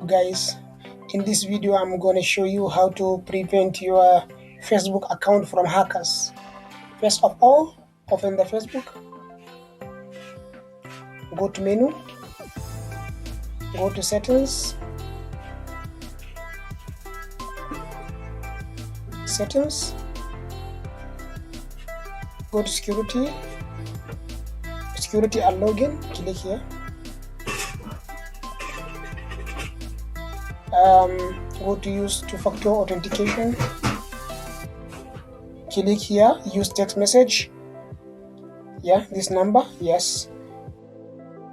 Guys, in this video I'm going to show you how to prevent your Facebook account from hackers. First of all, open the Facebook, go to menu, go to settings, go to security and login, click here. Go to use two-factor authentication, click here, use text message. This number, yes,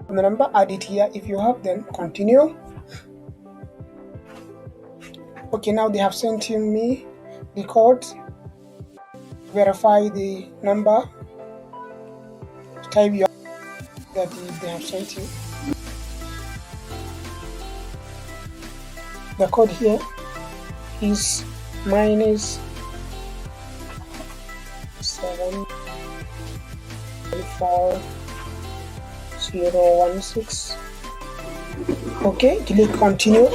the number, add it here if you have, then continue. Okay, now they have sent me the code. Verify the number, type your that they have sent you. The code here is minus 74016. Okay, click continue.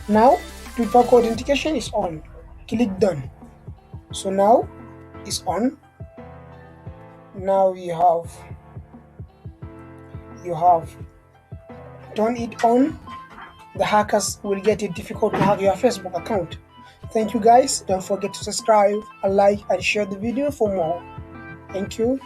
Now two-factor authentication is on. Click done. So now it's on. Now you have turn it on. The hackers will get it difficult to hack your Facebook account. Thank you guys. Don't forget to subscribe, like and share the video for more. Thank you.